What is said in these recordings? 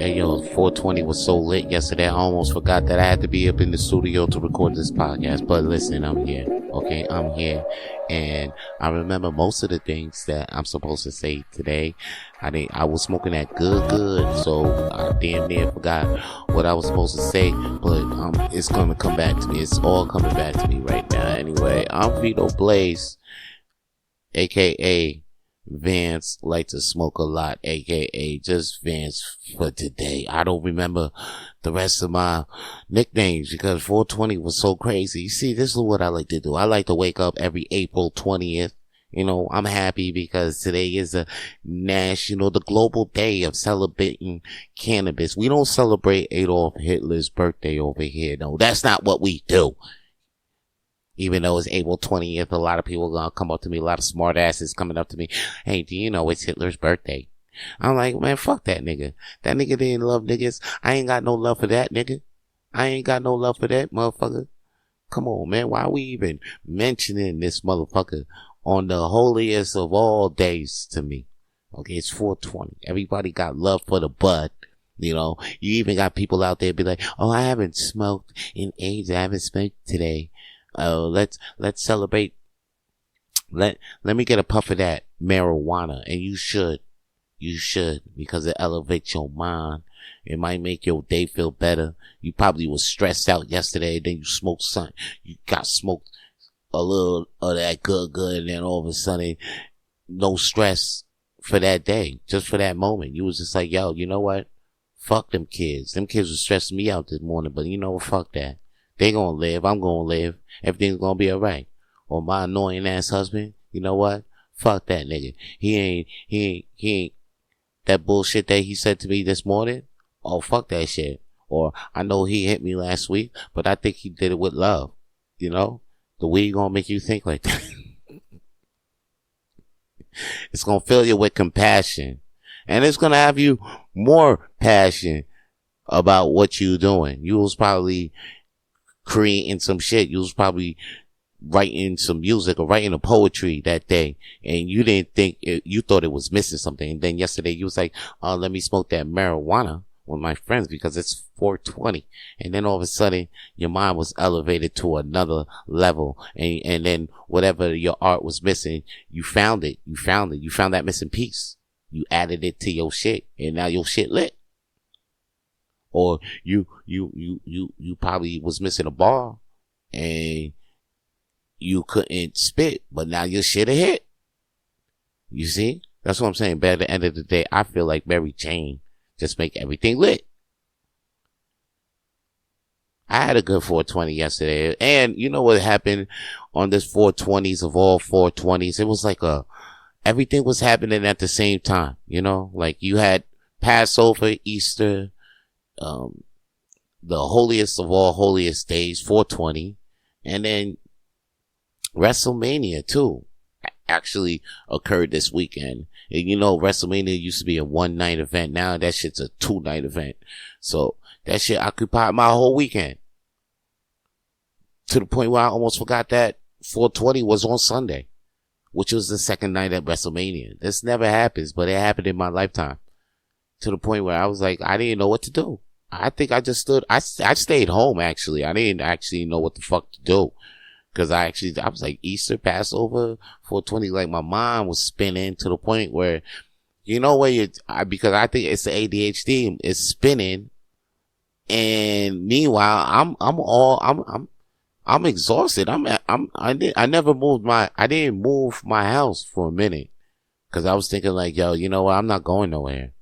Hey yo, 420 was so lit yesterday. I almost forgot that I had to be up in the studio to record this podcast. But listen, I'm here. Okay, I'm here. And I remember most of the things that I'm supposed to say today. I was smoking that good. So I damn near forgot what I was supposed to say. But it's gonna come back to me. It's all coming back to me right now. Anyway, I'm Vito Blaze, aka Vance, like to smoke a lot, aka just Vance for today. I don't remember the rest of my nicknames because 420 was so crazy. You see, this is what I like to do. I like to wake up every April 20th. You know, I'm happy because today is the global day of celebrating cannabis. We don't celebrate Adolf Hitler's birthday over here. No, that's not what we do. Even though it's April 20th, a lot of people are gonna come up to me, a lot of smart asses coming up to me. Hey, do you know it's Hitler's birthday? I'm like, man, fuck that nigga. That nigga didn't love niggas. I ain't got no love for that nigga. I ain't got no love for that motherfucker. Come on, man. Why are we even mentioning this motherfucker on the holiest of all days to me? Okay, it's 420. Everybody got love for the bud. You know, you even got people out there be like, oh, I haven't smoked in ages. I haven't smoked today. Let's celebrate. Let me get a puff of that marijuana. And you should, because it elevates your mind. It might make your day feel better. You probably was stressed out yesterday. Then you smoked something. You got smoked a little of that good. And then all of a sudden, no stress for that day. Just for that moment. You was just like, yo, you know what? Fuck them kids. Them kids were stressing me out this morning. But you know what? Fuck that. They gonna live. I'm gonna live. Everything's gonna be alright. Or my annoying ass husband, you know what? Fuck that nigga. He ain't that bullshit that he said to me this morning. Oh, fuck that shit. Or I know he hit me last week, but I think he did it with love. You know? The weed gonna make you think like that. It's gonna fill you with compassion. And it's gonna have you more passion about what you doing. You was probably creating some shit. You was probably writing some music or writing a poetry that day, and you didn't think you thought it was missing something. And then yesterday you was like, let me smoke that marijuana with my friends because it's 420. And then all of a sudden your mind was elevated to another level, and then whatever your art was missing, you found it. You found that missing piece. You added it to your shit, and now your shit lit. Or you probably was missing a bar and you couldn't spit, but now your shit a hit. You see? That's what I'm saying. But at the end of the day, I feel like Mary Jane just make everything lit. I had a good 420 yesterday. And you know what happened on this 420s of all 420s? It was like everything was happening at the same time. You know, like you had Passover, Easter, the holiest of all holiest days, 420, and then WrestleMania too actually occurred this weekend. And you know, WrestleMania used to be a 1-night event. Now that shit's a 2-night event. So that shit occupied my whole weekend to the point where I almost forgot that 420 was on Sunday, which was the second night at WrestleMania. This never happens, but it happened in my lifetime. To the point where I was like, I didn't know what to do. I think I just I stayed home actually. I didn't actually know what the fuck to do. Cause I was like Easter, Passover, 420, like my mind was spinning to the point where, you know where because I think it's the ADHD, it's spinning. And meanwhile, I'm exhausted. I didn't move my house for a minute. Cause I was thinking like, yo, you know what? I'm not going nowhere.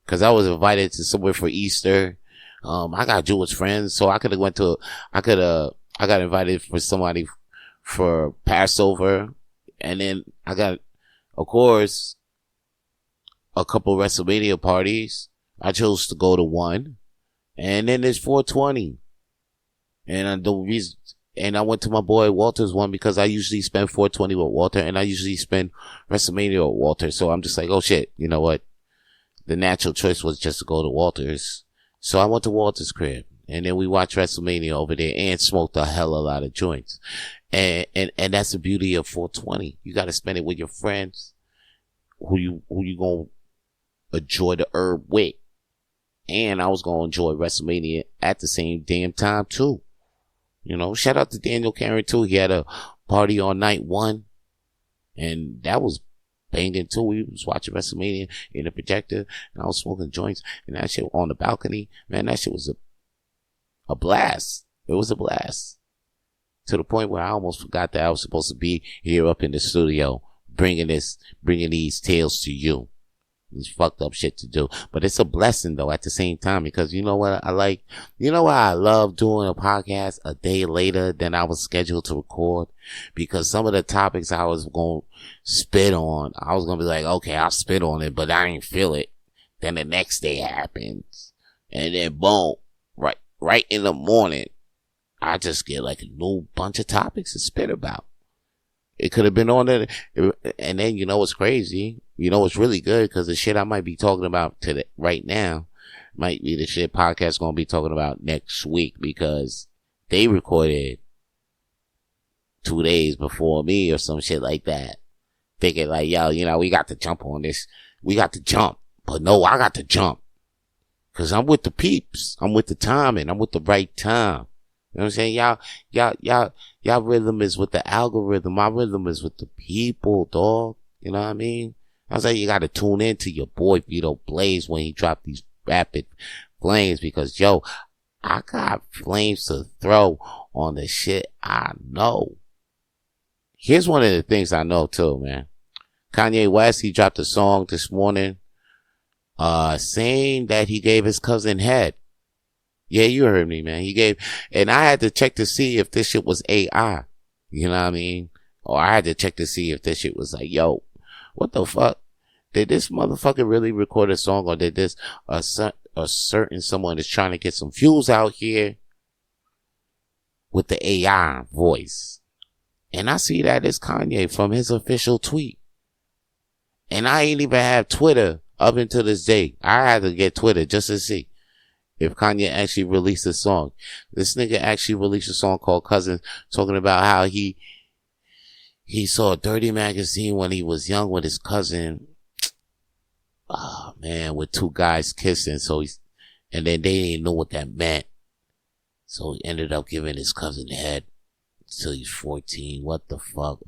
Cause I was invited to somewhere for Easter. I got Jewish friends, so I got invited for somebody for Passover. And then I got, of course, a couple WrestleMania parties. I chose to go to one. And then there's 420. And I went to my boy Walter's one because I usually spend 420 with Walter, and I usually spend WrestleMania with Walter. So I'm just like, oh shit, you know what? The natural choice was just to go to Walter's. So I went to Walter's crib, and then we watched WrestleMania over there and smoked a hell of a lot of joints. And that's the beauty of 420. You got to spend it with your friends who you gonna enjoy the herb with. And I was going to enjoy WrestleMania at the same damn time, too. You know, shout out to Daniel Karen, too. He had a party on night 1. And that was banging, too. We was watching WrestleMania in the projector. And I was smoking joints. And that shit on the balcony. Man, that shit was a blast. It was a blast. To the point where I almost forgot that I was supposed to be here up in the studio bringing these tales to you. It's fucked up shit to do. But it's a blessing, though, at the same time, because you know what I like? You know why I love doing a podcast a day later than I was scheduled to record? Because some of the topics I was going to spit on, I was going to be like, okay, I'll spit on it, but I didn't feel it. Then the next day happens. And then boom, right in the morning, I just get like a new bunch of topics to spit about. It could have been on there. And then you know what's crazy? You know what's really good? Because the shit I might be talking about today, right now, might be the shit podcast going to be talking about next week, because they recorded 2 days before me or some shit like that. Thinking like, yo, you know, we got to jump on this. We got to jump. But no, I got to jump. Because I'm with the peeps. I'm with the timing. I'm with the right time. You know what I'm saying? Y'all rhythm is with the algorithm. My rhythm is with the people, dog. You know what I mean? I was like, you gotta tune in to your boy Vito Blaze when he dropped these rapid flames, because yo, I got flames to throw on the shit I know. Here's one of the things I know too, man. Kanye West, he dropped a song this morning, saying that he gave his cousin head. Yeah, you heard me, man. And I had to check to see if this shit was AI. You know what I mean? Or I had to check to see if this shit was like, yo, what the fuck? Did this motherfucker really record a song, or did this a certain someone is trying to get some views out here with the AI voice? And I see that it's Kanye from his official tweet. And I ain't even have Twitter up until this day. I had to get Twitter just to see if Kanye actually released a song. This nigga actually released a song called Cousins, talking about how he saw a Dirty magazine when he was young with his cousin. Oh man, with 2 guys kissing. And then they didn't know what that meant. So he ended up giving his cousin head until he's 14. What the fuck?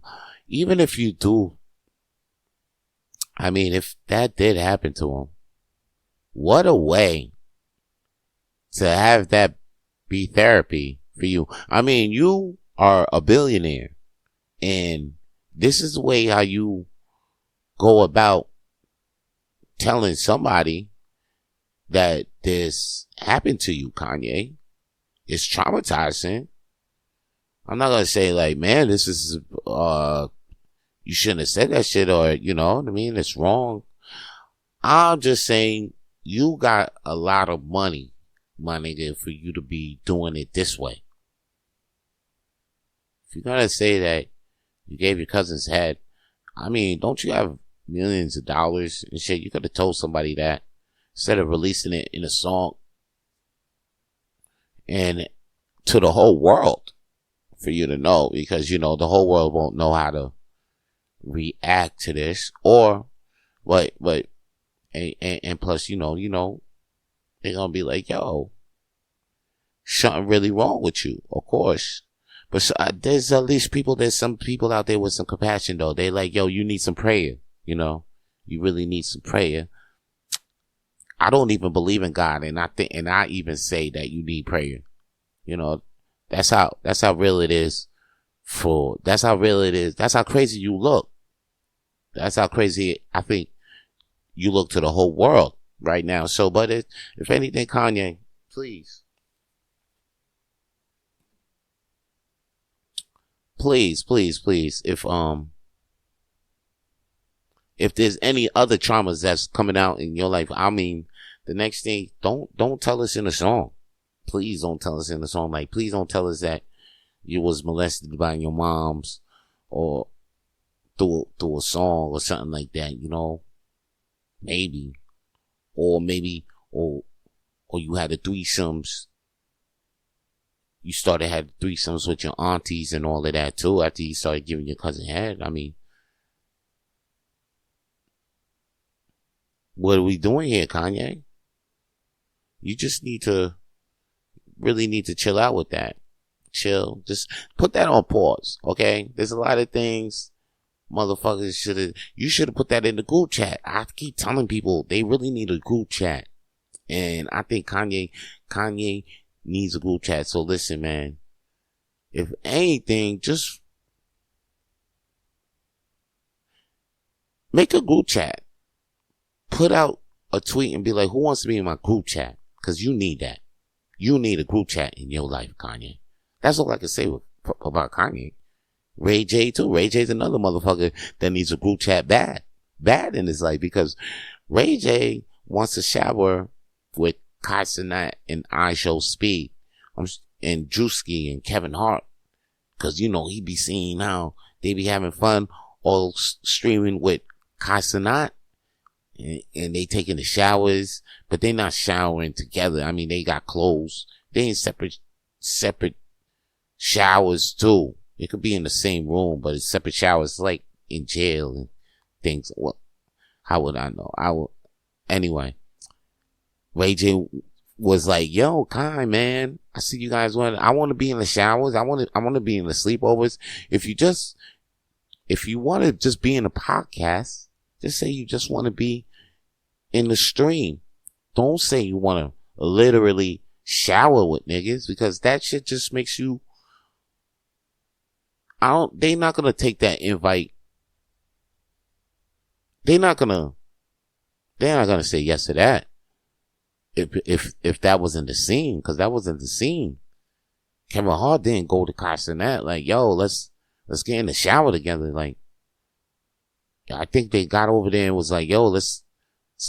Even if you do, I mean, if that did happen to him, what a way to have that be therapy for you. I mean, you are a billionaire, and this is the way how you go about telling somebody that this happened to you, Kanye. It's traumatizing. I'm not gonna say like, man, this is you shouldn't have said that shit, or you know what I mean, it's wrong. I'm just saying you got a lot of money, my nigga, for you to be doing it this way. If you're gonna say that you gave your cousin's head, I mean, don't you have millions of dollars and shit? You could have told somebody that instead of releasing it in a song and to the whole world for you to know, because you know the whole world won't know how to react to this, or and plus you know they're gonna be like, yo, something really wrong with you, of course. But there's some people out there with some compassion though. They like, yo, you need some prayer, you know, you really need some prayer. I don't even believe in God, and I even say that you need prayer. You know, that's how real it is. That's how real it is. That's how crazy you look. That's how crazy I think you look to the whole world right now. So, but if anything, Kanye, please, if there's any other traumas that's coming out in your life, I mean, the next thing, don't tell us in a song. Please don't tell us in the song. Like, please don't tell us that you was molested by your moms or through a song or something like that, you know? Maybe. Or you had a threesomes. You started having threesomes with your aunties and all of that too after you started giving your cousin head. I mean, what are we doing here, Kanye? You just really need to chill out with that. Chill. Just put that on pause, okay? There's a lot of things motherfuckers you should have put that in the group chat. I keep telling people they really need a group chat. And I think Kanye needs a group chat. So listen, man. If anything, just make a group chat. Put out a tweet and be like, who wants to be in my group chat? Because you need that. You need a group chat in your life, Kanye. That's all I can say about Kanye. Ray J too. Ray J's another motherfucker that needs a group chat bad in his life, because Ray J wants to shower with Cenat and I Show Speed and Druski and Kevin Hart, because he be seeing how they be having fun all streaming with Cenat, and they taking the showers, but they not showering together. I mean, they got clothes. They in separate showers too. It could be in the same room, but it's separate showers, like in jail and things. Well, how would I know? Anyway. Ray J was like, yo, Kai, man, I see you guys I want to be in the showers. I want to be in the sleepovers. If you want to just be in a podcast, just say you just want to be in the stream. Don't say you want to literally shower with niggas, because that shit just makes you, they not gonna take that invite. They're not gonna say yes to that. If that wasn't the scene, because that wasn't the scene. Kevin Hart didn't go to Cenat like, yo, let's get in the shower together. Like, I think they got over there and was like, yo, let's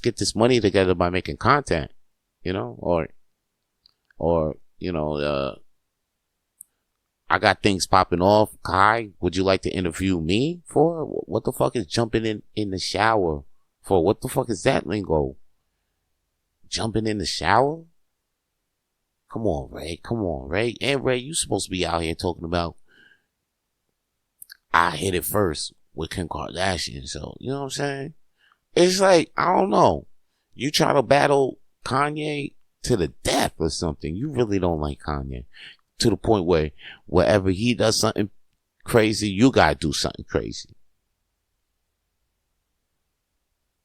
get this money together by making content, or I got things popping off. Kai, would you like to interview me for? What the fuck is jumping in the shower for? What the fuck is that lingo? Jumping in the shower? Come on, Ray. And Ray, you supposed to be out here talking about I hit it first with Kim Kardashian. So, you know what I'm saying? It's like, I don't know. You try to battle Kanye to the death or something. You really don't like Kanye. To the point where wherever he does something crazy, you gotta do something crazy.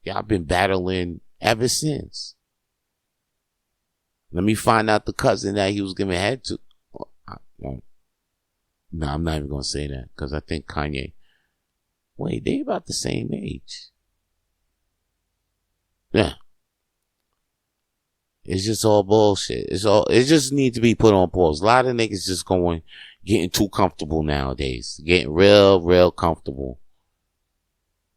Y'all been battling ever since. Let me find out the cousin that he was giving head to. No, I'm not even gonna say that, because I think Kanye. Wait, they about the same age. Yeah. It's just all bullshit. It just needs to be put on pause. A lot of niggas just getting too comfortable nowadays. Getting real comfortable.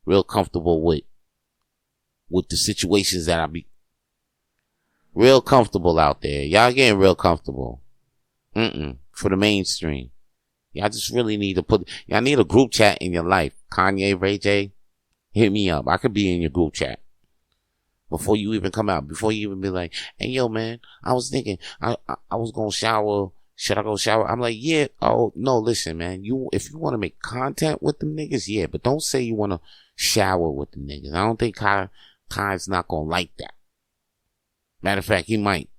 Real comfortable with the situations that I be. Real comfortable out there. Y'all getting real comfortable. For the mainstream. Y'all just really need to y'all need a group chat in your life. Kanye, Ray J, hit me up. I could be in your group chat. Before you even come out, before you even be like, hey, yo, man, I was thinking, I was going to shower. Should I go shower? I'm like, yeah. Oh, no, listen, man. If you want to make content with them niggas, yeah. But don't say you want to shower with them niggas. I don't think Kai's not going to like that. Matter of fact, he might.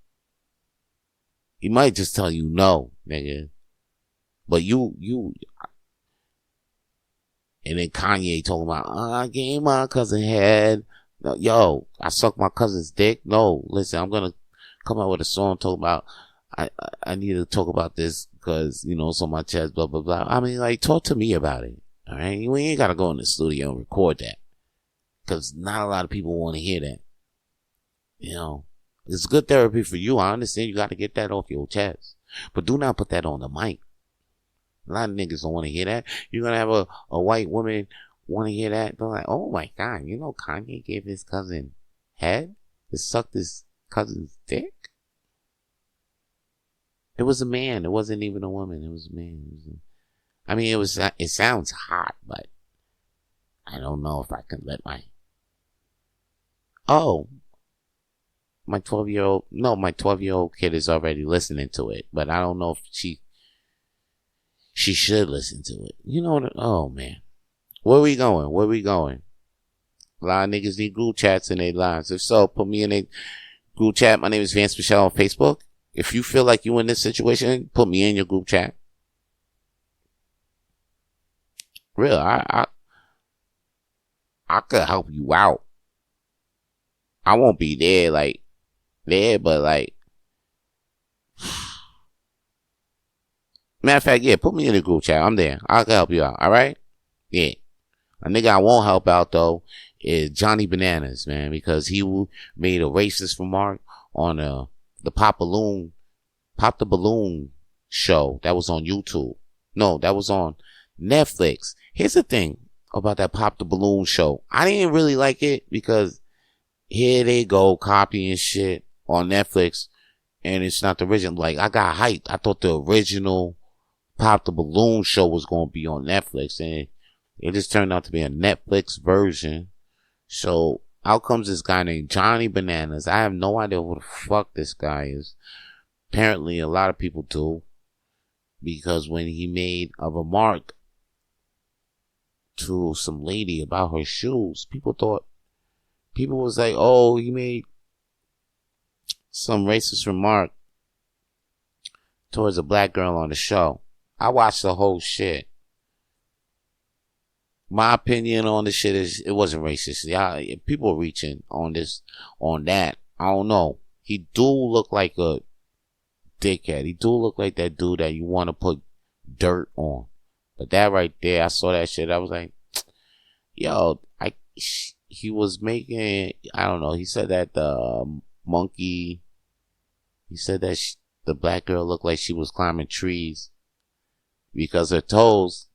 He might just tell you no, nigga. But you. And then Kanye talking about, I gave my cousin head. No, yo, I sucked my cousin's dick. No, listen, I'm gonna come out with a song talking about I need to talk about this because it's on my chest, blah blah blah. I mean, like, talk to me about it. All right, we ain't gotta go in the studio and record that, because not a lot of people want to hear that. It's good therapy for you. I understand you got to get that off your chest, but do not put that on the mic. A lot of niggas don't want to hear that. You're gonna have a white woman want to hear that? They're like, oh my God, Kanye gave his cousin head to suck his cousin's dick? It was a man. It wasn't even a woman. It was a man. It sounds hot, but I don't know if I can let my 12-year-old kid is already listening to it, but I don't know if she should listen to it. Oh man. Where we going? A lot of niggas need group chats in their lives. If so, put me in Group chat, my name is Vance Michelle on Facebook. If you feel like you in this situation, put me in your group chat. Real, I could help you out. I won't be there, but matter of fact, yeah, put me in the group chat. I'm there. I can help you out. All right? Yeah. A nigga I won't help out though is Johnny Bananas, man, because he made a racist remark on the Pop the Balloon show that was on YouTube. No, that was on Netflix. Here's the thing about that Pop the Balloon show. I didn't really like it because here they go copying shit on Netflix and it's not the original. Like, I got hyped. I thought the original Pop the Balloon show was going to be on Netflix and it just turned out to be a Netflix version. So out comes this guy named Johnny Bananas. I have no idea who the fuck this guy is. Apparently a lot of people do, because when he made a remark to some lady about her shoes, people was like, oh, he made some racist remark towards a black girl on the show. I watched the whole shit. My opinion on the shit is it wasn't racist. Yeah, people are reaching on that. I don't know. He do look like a dickhead. He do look like that dude that you want to put dirt on. But that right there, I saw that shit. I was like, yo, he was making, I don't know. He said that he said that the black girl looked like she was climbing trees because her toes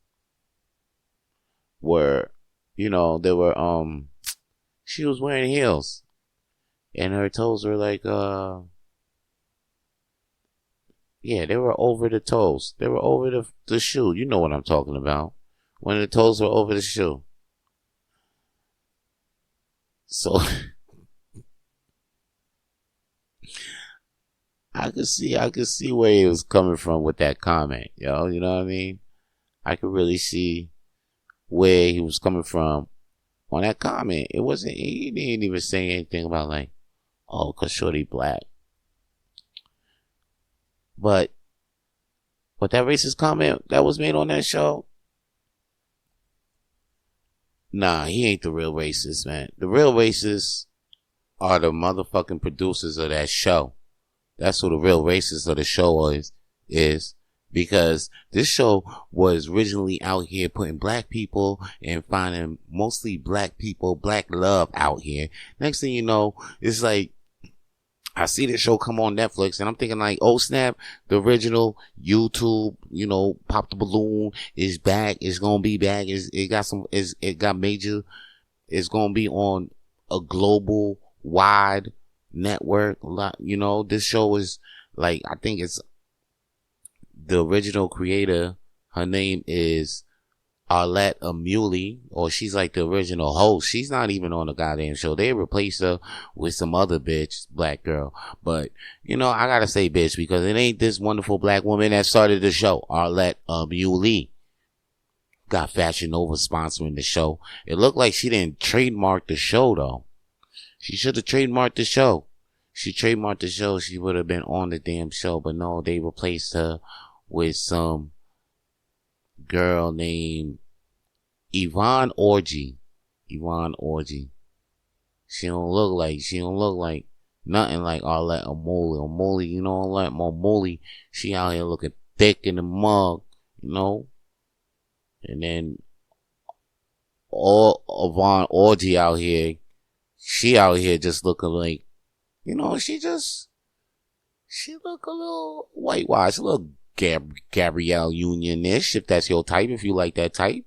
were, she was wearing heels and her toes were like, they were over the toes. They were over the shoe. You know what I'm talking about. When the toes were over the shoe. So, I could see where he was coming from with that comment, yo. You know what I mean? I could really see where he was coming from on that comment. He didn't even say anything about like, oh, cause shorty black. But that racist comment that was made on that show, nah, he ain't the real racist, man. The real racists are the motherfucking producers of that show. That's who the real racist of the show is. Because this show was originally out here putting black people and finding mostly black people, black love out here. Next thing you know, it's like, I see this show come on Netflix and I'm thinking like, oh snap, the original YouTube, Pop the Balloon is back. It's gonna be back. It got major. It's gonna be on a global wide network. This show is like, I think it's the original creator. Her name is Arlette Amuli, or she's like the original host. She's not even on the goddamn show. They replaced her with some other bitch, black girl. But, I gotta say bitch because it ain't this wonderful black woman that started the show. Arlette Amuli got Fashion Nova sponsoring the show. It looked like she didn't trademark the show though. She should have trademarked the show. She trademarked the show. She would have been on the damn show. But no, they replaced her with some girl named Yvonne Orji. She don't look like nothing like Arlette Amuli. Arlette Amuli, she out here looking thick in the mug, And then Yvonne Orji out here, she out here just looking like, she look a little whitewashed, a little Gabrielle Union-ish, if that's your type, if you like that type.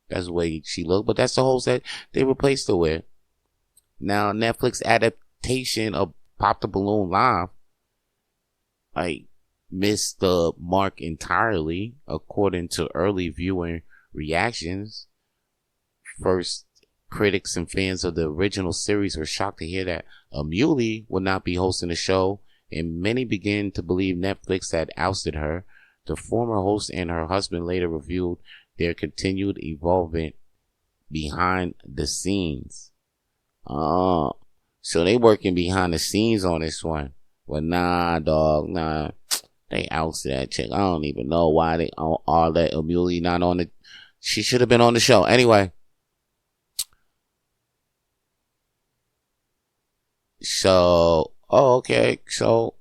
That's the way she looked, but that's the host that they replaced her with. Now, Netflix adaptation of Pop the Balloon Live, missed the mark entirely, according to early viewing reactions. First, critics and fans of the original series were shocked to hear that Amuli would not be hosting the show, and many began to believe Netflix had ousted her. The former host and her husband later revealed their continued involvement behind the scenes. So they working behind the scenes on this one. But nah, dog, nah. They ousted that chick. I don't even know why they all that Amelie not on it. She should have been on the show. Anyway. So, okay. So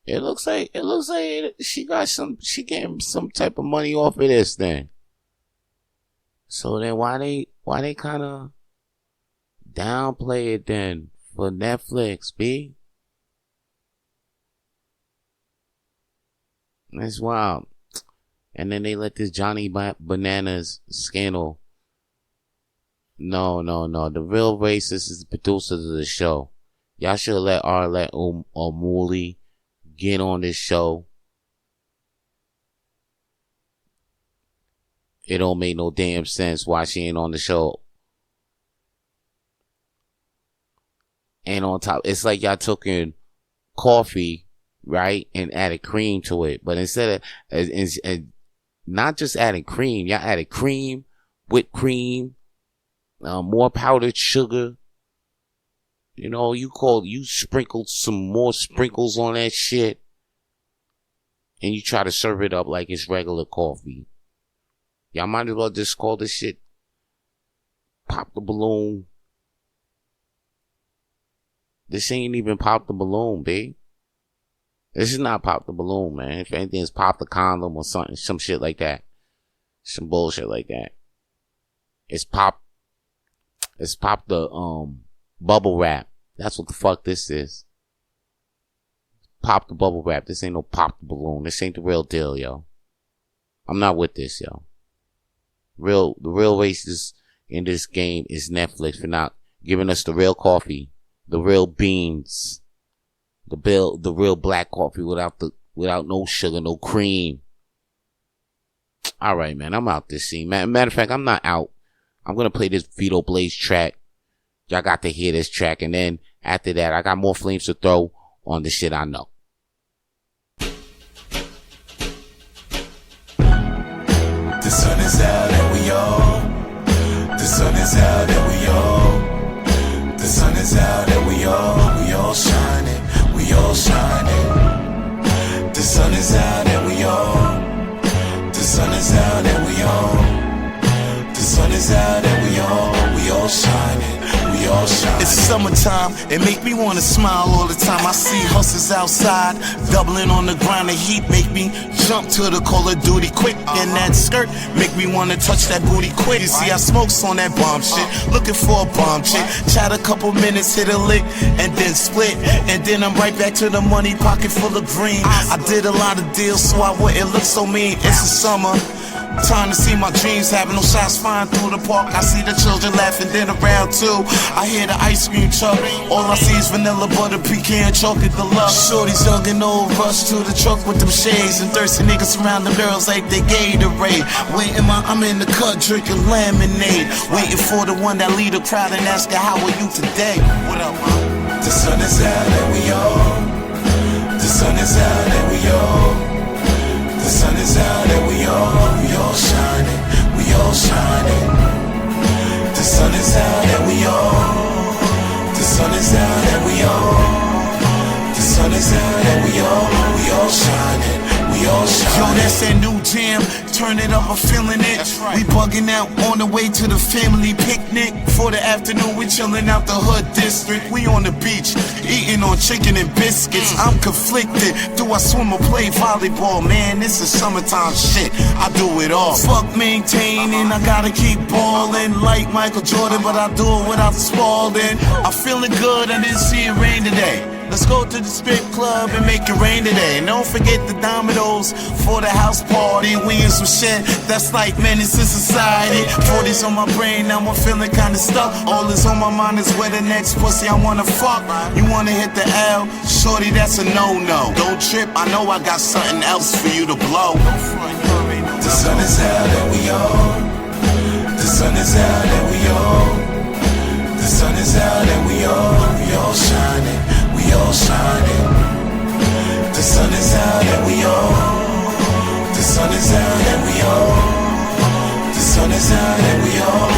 it looks like she getting some type of money off of this then. So then why they kind of downplay it then for Netflix, B? That's wild. And then they let this Johnny Bananas scandal. No. The real racist is the producers of the show. Y'all should let Arlette O'Malley get on this show. It don't make no damn sense why she ain't on the show. And on top, it's like y'all took in coffee, right, and added cream to it. But instead of not just adding cream, y'all added cream, whipped cream, more powdered sugar. You know, you sprinkled some more sprinkles on that shit, and you try to serve it up like it's regular coffee. Y'all might as well just call this shit Pop the Balloon. This ain't even Pop the Balloon, babe. This is not Pop the Balloon, man. If anything, it's Pop the Condom or something, some shit like that. Some bullshit like that. It's Pop the bubble wrap. That's what the fuck this is. Pop the bubble wrap. This ain't no Pop the Balloon. This ain't the real deal, yo. I'm not with this, yo. The real racist in this game is Netflix for not giving us the real coffee, the real beans, the real black coffee without no sugar, no cream. All right, man, I'm out this scene. Matter of fact, I'm not out. I'm gonna play this Vito Blaze track. Y'all got to hear this track, and then after that, I got more flames to throw on the shit I know. The sun is out and we all. The sun is out and we all. The sun is out and we all shining. We all shining. The sun is out and we all. The sun is out and we all. The sun is out and we all shining. We all shine. It's summertime, it make me wanna smile all the time. I see hustlers outside, doubling on the grind. The heat make me jump to the Call of Duty quick. And that skirt make me wanna touch that booty quick. You see, I smokes on that bomb shit, looking for a bomb chick. Chat a couple minutes, hit a lick, and then split. And then I'm right back to the money, pocket full of green. I did a lot of deals, so I wouldn't look so mean. It's the summer. Time to see my dreams, having no shots flying through the park. I see the children laughing, then around too. I hear the ice cream truck. All I see is vanilla butter, pecan, chocolate deluxe. Shorties young and old, rush to the truck with them shades. And thirsty niggas surround the barrels like they Gatorade. I'm in the cut drinking lemonade. Waiting for the one that lead the crowd and ask her, how are you today? What up, man? The sun is out and we all. The sun is out and we all. The sun is out and we all shining, we all shining. The sun is out and we all. The sun is out and we all. The sun is out and we all shining, we all shining. Yo, that's that new jam, turn it up, I'm feeling it. Right. We bugging out on the way to the family picnic. For the afternoon, we chilling out the hood district. We on the beach, eating on chicken and biscuits. I'm conflicted, do I swim or play volleyball? Man, this is summertime shit, I do it all. Fuck maintaining, I gotta keep ballin'. Like Michael Jordan, but I do it without Spalding. I'm feeling good, I didn't see it rain today. Let's go to the strip club and make it rain today. And don't forget the dominoes for the house party. We in some shit that's like menace to society. 40's on my brain, now I'm feeling kinda stuck. All that's on my mind is where the next pussy I wanna fuck. You wanna hit the L? Shorty, that's a no-no. Don't trip, I know I got something else for you to blow. The sun is out and we all. The sun is out and we all. The sun is out and we all shining. We all shining. The sun is out and we all. The sun is out and we all. The sun is out and we all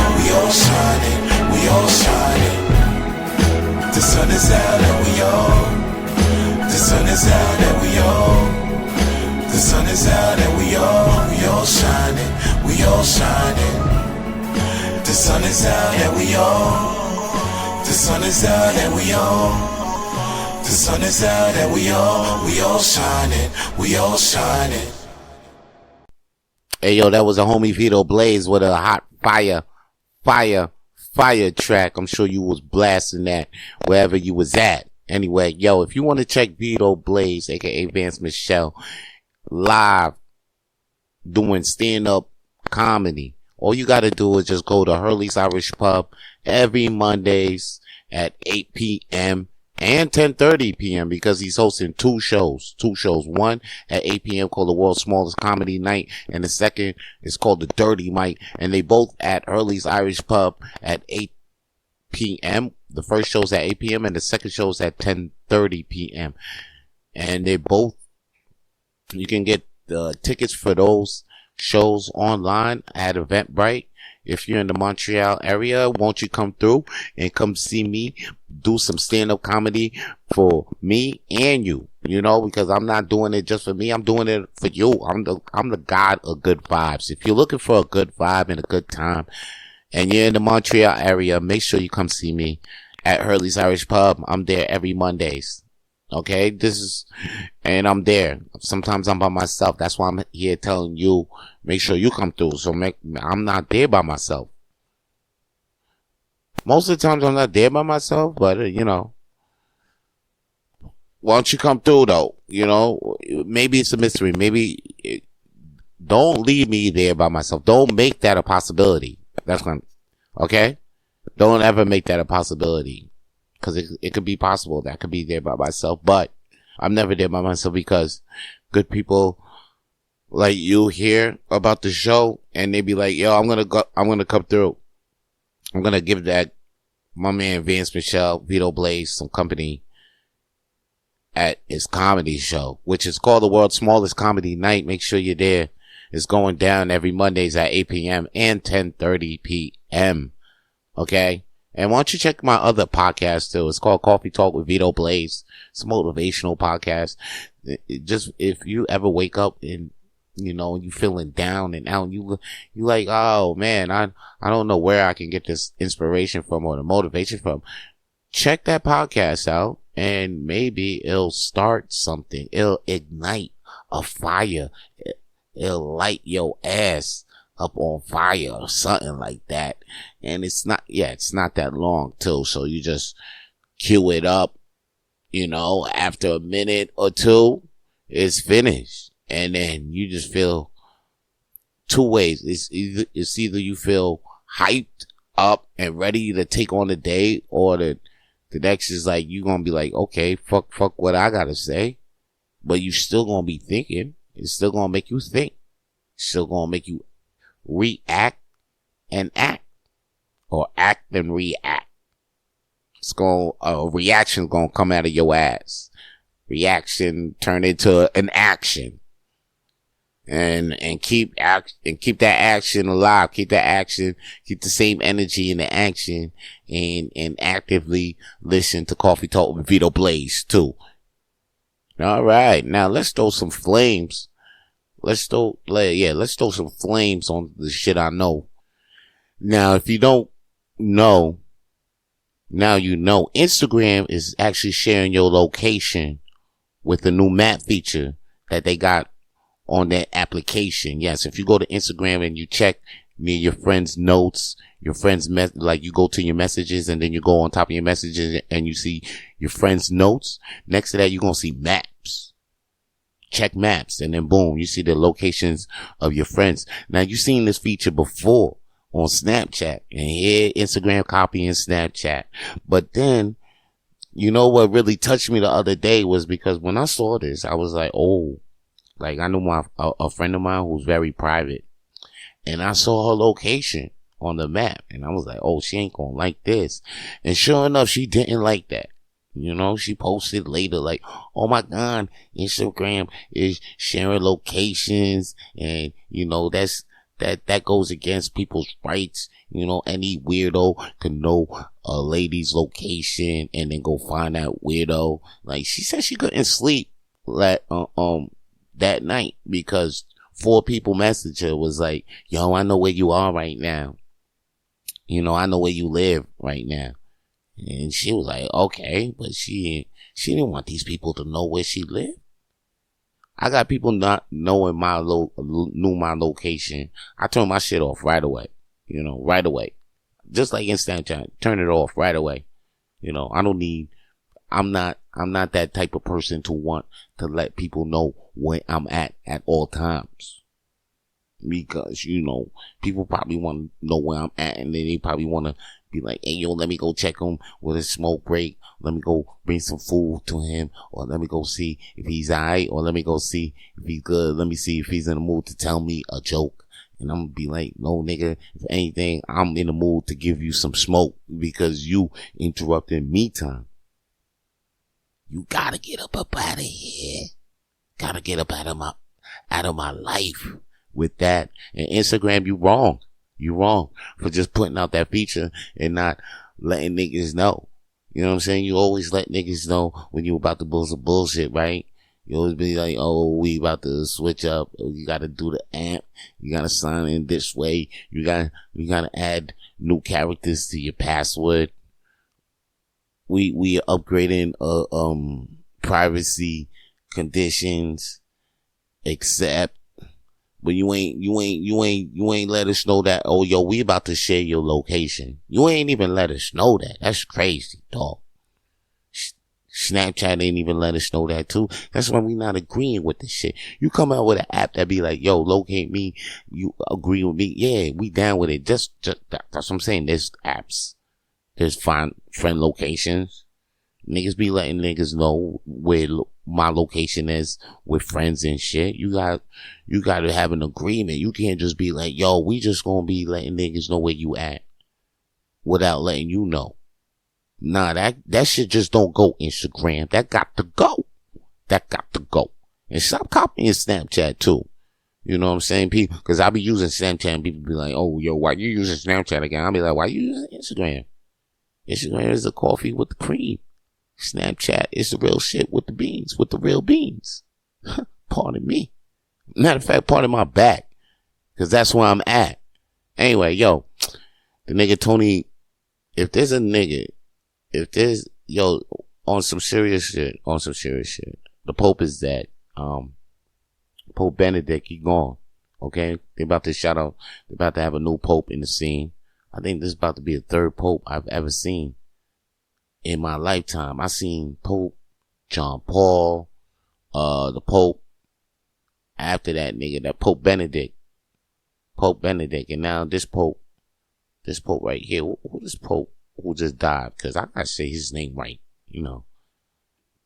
shining. We all shining. The sun is out and we all, the sun is out and we all shining, we all shining. The sun is out and we all, the sun is out and we all, the sun is out and we all shining, we all shining. Hey yo, that was a homie Vito Blaze with a hot fire track. I'm sure you was blasting that wherever you was at. Anyway, yo, if you want to check Vito Blaze, aka Vance Michelle, live doing stand-up comedy, all you gotta do is just go to Hurley's Irish Pub every Mondays at 8 p.m. and 10:30 p.m. because he's hosting two shows. One at 8 p.m. called the World's Smallest Comedy Night, and the second is called the Dirty Mic, and they both at Hurley's Irish Pub at 8 p.m. The first show's at 8 p.m. and the second show's at 10:30 p.m. And they both, you can get the tickets for those shows online at Eventbrite. If you're in the Montreal area, won't you come through and come see me do some stand-up comedy for me and you? You know, because I'm not doing it just for me. I'm doing it for you. I'm the god of good vibes. If you're looking for a good vibe and a good time, and you're in the Montreal area, make sure you come see me at Hurley's Irish Pub. I'm there every Mondays. Okay, and I'm there. Sometimes I'm by myself. That's why I'm here telling you, make sure you come through. So I'm not there by myself. Most of the times I'm not there by myself, but you know, why don't you come through though? You know, maybe it's a mystery. Don't leave me there by myself. Don't make that a possibility. Okay? Don't ever make that a possibility. Because it could be possible that I could be there by myself, but I'm never there by myself because good people like you hear about the show and they be like, yo, I'm gonna come through. I'm gonna give my man Vance Michelle, Vito Blaze, some company at his comedy show, which is called the World's Smallest Comedy Night. Make sure you're there. It's going down every Mondays at 8 p.m. and 10:30 p.m. Okay? And why don't you check my other podcast too? It's called Coffee Talk with Vito Blaze. It's a motivational podcast. Just if you ever wake up and you know you feeling down and out, and you like, oh man, I don't know where I can get this inspiration from or the motivation from. Check that podcast out, and maybe it'll start something. It'll ignite a fire. It'll light your ass up on fire or something like that. And it's not that long too. So you just cue it up, you know, after a minute or two, it's finished. And then you just feel two ways. It's either you feel hyped up and ready to take on the day, or the next is like, you gonna be like, okay, fuck what I gotta say. But you still gonna be thinking. It's still gonna make you think. It's still gonna make you react and act, or act and react. A reaction gonna come out of your ass. Reaction turn into an action, and keep that action alive. Keep that action. Keep the same energy in the action, and actively listen to Coffee Talk with Vito Blaze too. All right, now let's throw some flames. Let's throw some flames on the shit I know. Now, if you don't know, now you know. Instagram is actually sharing your location with the new map feature that they got on their application. Yes, if you go to Instagram and you check near your friends' notes, your friends' like you go to your messages and then you go on top of your messages and you see your friends' notes. Next to that, you're going to see maps. Check maps, and then boom, you see the locations of your friends. Now, you've seen this feature before on Snapchat, and here Instagram copying Snapchat. But then, you know what really touched me the other day was because when I saw this, I was like, oh, like I knew a friend of mine who's very private, and I saw her location on the map, and I was like, oh, she ain't gonna like this. And sure enough, she didn't like that. You know, she posted later like, oh my God, Instagram is sharing locations, and you know, that goes against people's rights. You know, any weirdo can know a lady's location and then go find that weirdo. Like, she said she couldn't sleep that night because 4 people messaged her, was like, yo, I know where you are right now. You know, I know where you live right now. And she was like, okay, but she didn't want these people to know where she lived. I got people not knowing knew my location. I turned my shit off right away. You know, right away. Just like in Snapchat, turn it off right away. You know, I'm not that type of person to want to let people know where I'm at all times. Because, you know, people probably want to know where I'm at, and then they probably want to be like, hey, yo, let me go check him with a smoke break. Let me go bring some food to him, or let me go see if he's alright, or let me go see if he's good. Let me see if he's in the mood to tell me a joke. And I'm gonna be like, no, nigga, if anything, I'm in the mood to give you some smoke because you interrupted me time. You gotta get up out of here. Gotta get up out of my life with that. And Instagram, you wrong. You wrong for just putting out that feature and not letting niggas know. You know what I'm saying? You always let niggas know when you about to pull some bullshit, right? You always be like, oh, we about to switch up. You gotta do the amp. You gotta sign in this way. You gotta add new characters to your password. We are upgrading, privacy conditions, except, but you ain't let us know that, oh, yo, we about to share your location. You ain't even let us know that. That's crazy, dog. Snapchat ain't even let us know that too. That's why we not agreeing with this shit. You come out with an app that be like, yo, locate me. You agree with me. Yeah, we down with it. Just that's what I'm saying. There's apps. There's friend locations. Niggas be letting niggas know where my location is with friends and shit. You got to have an agreement. You can't just be like, yo, we just gonna be letting niggas know where you at without letting you know. Nah, that shit just don't go, Instagram. That got to go. That got to go. And stop copying Snapchat too. You know what I'm saying? People, cause I be using Snapchat and people be like, oh, yo, why you using Snapchat again? I'll be like, why you using Instagram? Instagram is the coffee with the cream. Snapchat is the real shit with the beans, with the real beans. Pardon me. Matter of fact, pardon my back. Cause that's where I'm at. Anyway, yo, the nigga Tony, if there's on some serious shit, the Pope is dead. Pope Benedict, he gone. Okay? They about to have a new Pope in the scene. I think this is about to be the 3rd Pope I've ever seen in my lifetime. I seen Pope John Paul, the Pope after that nigga, that Pope Benedict, and now this Pope right here. Who this Pope who just died? Cause I gotta say his name right, you know.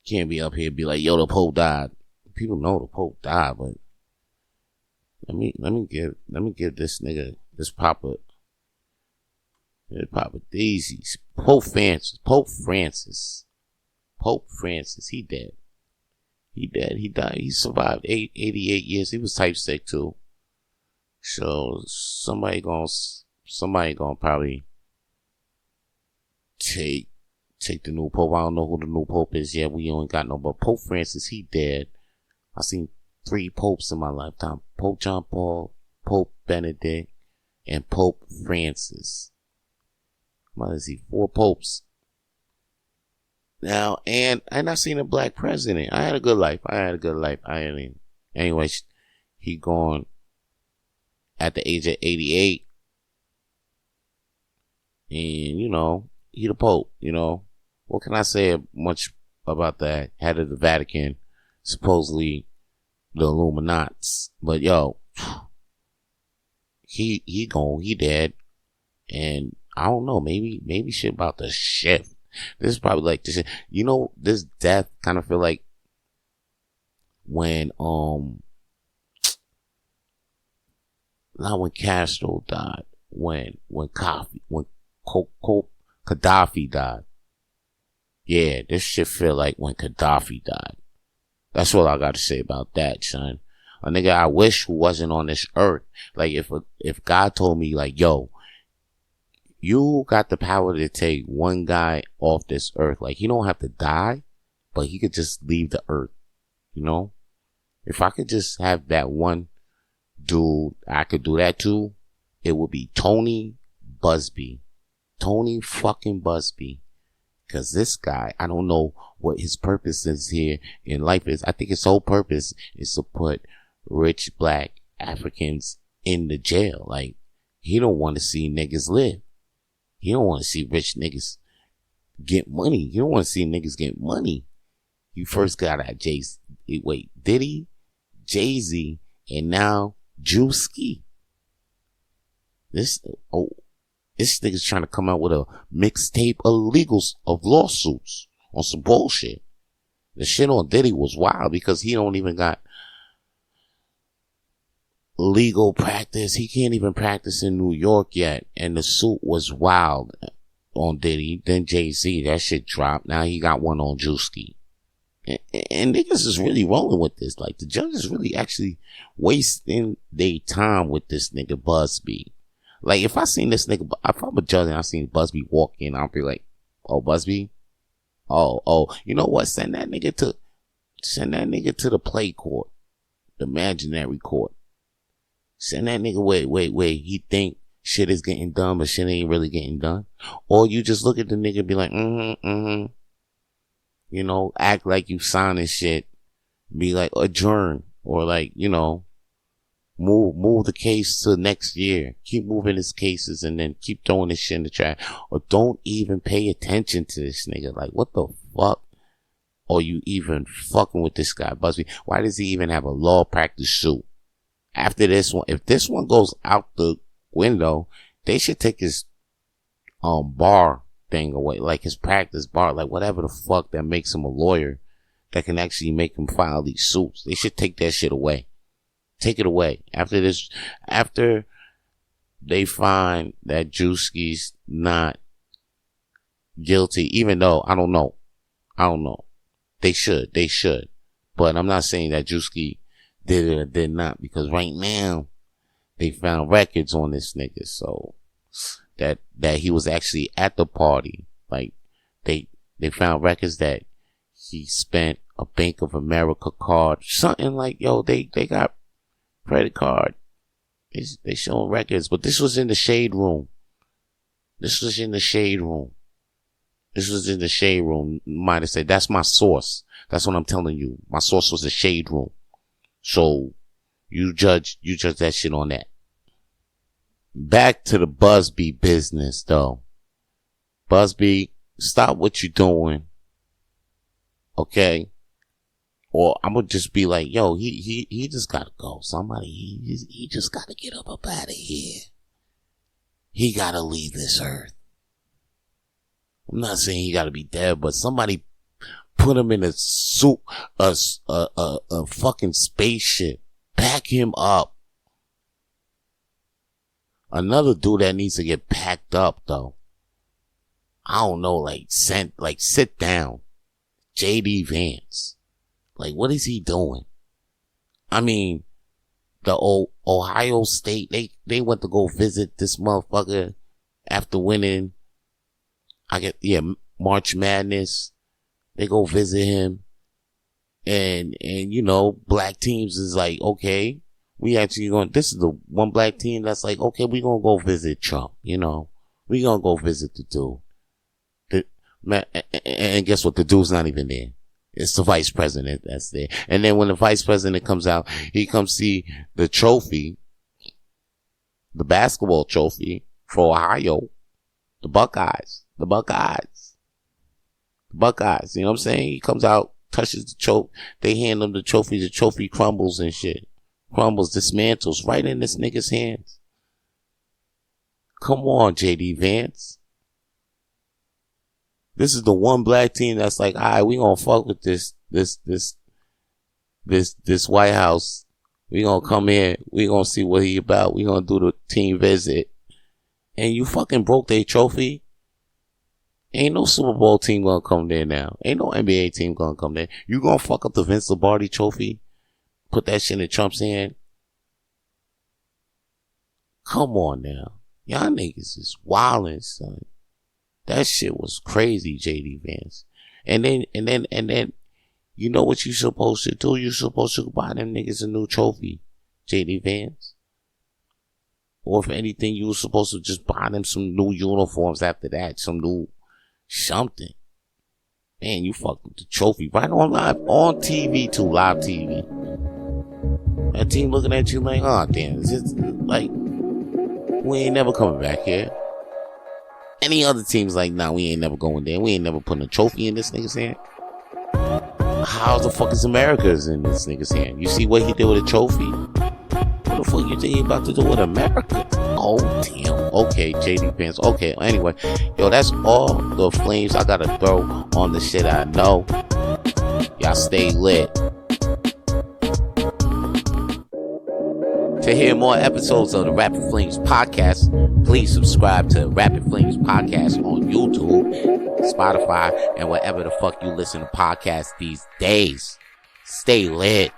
Can't be up here and be like, yo, the Pope died. People know the Pope died, but let me give this nigga this proper daisies. Pope Francis, he dead. He died. He survived 88 years. He was type sick too. So somebody gonna probably take the new Pope. I don't know who the new Pope is yet. We ain't got no, but Pope Francis, he dead. I seen 3 popes in my lifetime. Pope John Paul, Pope Benedict, and Pope Francis. What is he? 4 popes. Now, and I seen a black president. I had a good life. Anyway, he gone at the age of 88. And, you know, he the Pope, you know. What can I say much about that? Head of the Vatican, supposedly the Illuminats. But yo, he gone, he dead. And I don't know, maybe shit about to shift. This is probably like this. You know, this death kind of feel like when not when Castro died, when Gaddafi died. Yeah, this shit feel like when Gaddafi died. That's all I got to say about that, son. A nigga I wish who wasn't on this earth. Like if God told me like, yo, you got the power to take one guy off this earth. Like, he don't have to die, but he could just leave the earth, you know? If I could just have that one dude, I could do that too. It would be Tony Buzbee. Tony fucking Buzbee. Because this guy, I don't know what his purpose is here in life is. I think his whole purpose is to put rich black Africans in the jail. Like, he don't want to see niggas live. He don't want to see rich niggas get money. He don't want to see niggas get money. You first got at Diddy, Jay-Z, and now Druski. This nigga's trying to come out with a mixtape of legals of lawsuits on some bullshit. The shit on Diddy was wild because he don't even got legal practice. He can't even practice in New York yet. And the suit was wild on Diddy. Then Jay-Z, that shit dropped. Now he got one on Druski. And niggas is really rolling with this. Like, the judges really actually wasting their time with this nigga Buzbee. Like, if I seen this nigga, if I'm a judge and I seen Buzbee walk in, I'll be like, oh, Buzbee? Oh, you know what? Send that nigga to the play court, the imaginary court. Send that nigga wait. He think shit is getting done, but shit ain't really getting done. Or you just look at the nigga and be like, you know, act like you signing shit. Be like, adjourn. Or like, you know, move the case to next year. Keep moving his cases and then keep throwing this shit in the trash. Or don't even pay attention to this nigga. Like, what the fuck are you even fucking with this guy, Buzbee? Why does he even have a law practice suit? After this one, if this one goes out the window, they should take his bar thing away, like his practice bar, like whatever the fuck that makes him a lawyer that can actually make him file these suits. They should take that shit away. Take it away. After they find that Druski's not guilty, even though I don't know. They should. But I'm not saying that Druski did it or did not, because right now they found records on this nigga, so that he was actually at the party. Like, they found records that he spent a Bank of America card, something like, yo, they got credit card. They showing records, but this was in the shade room. Might have said, that's my source. That's what I'm telling you. My source was the shade room. So you judge that shit on that. Back to the Buzbee business though. Buzbee, stop what you're doing. Okay? Or I'm gonna just be like, yo, he just gotta go. Somebody, he just gotta get up out of here. He gotta leave this earth. I'm not saying he gotta be dead, but somebody put him in a suit, a fucking spaceship. Pack him up. Another dude that needs to get packed up though. I don't know, sit down. JD Vance. Like, what is he doing? I mean, the old Ohio State, they went to go visit this motherfucker after winning, March Madness. They go visit him. And, you know, black teams is like, okay, we actually this is the one black team that's like, okay, we gonna go visit Trump, you know. We gonna go visit the dude. And guess what? The dude's not even there. It's the vice president that's there. And then when the vice president comes out, he comes see the trophy, the basketball trophy for Ohio, the Buckeyes, you know what I'm saying? He comes out, touches the trophy, they hand him the trophy crumbles and shit. Crumbles, dismantles right in this nigga's hands. Come on, JD Vance. This is the one black team that's like, alright, we gonna fuck with this White House. We gonna come in. We gonna see what he about. We gonna do the team visit. And you fucking broke their trophy. Ain't no Super Bowl team gonna come there now. Ain't no NBA team gonna come there. You gonna fuck up the Vince Lombardi trophy? Put that shit in Trump's hand? Come on now. Y'all niggas is wildin', son. That shit was crazy, JD Vance. And then, you know what you supposed to do? You supposed to buy them niggas a new trophy, JD Vance. Or if anything, you were supposed to just buy them some new uniforms after that, some new something. Man, you fucked with the trophy right on TV too, live TV. That team looking at you like, oh damn, is it like, we ain't never coming back here. Any other teams like, nah, we ain't never going there. We ain't never putting a trophy in this nigga's hand. How the fuck is America's in this nigga's hand? You see what he did with a trophy? What the fuck you think he about to do with America? Oh damn. Okay, JD Vance. Okay, anyway. Yo, that's all the flames I gotta throw on the shit I know. Y'all stay lit. To hear more episodes of the Rapid Flames podcast, please subscribe to Rapid Flames podcast on YouTube, Spotify, and wherever the fuck you listen to podcasts these days. Stay lit.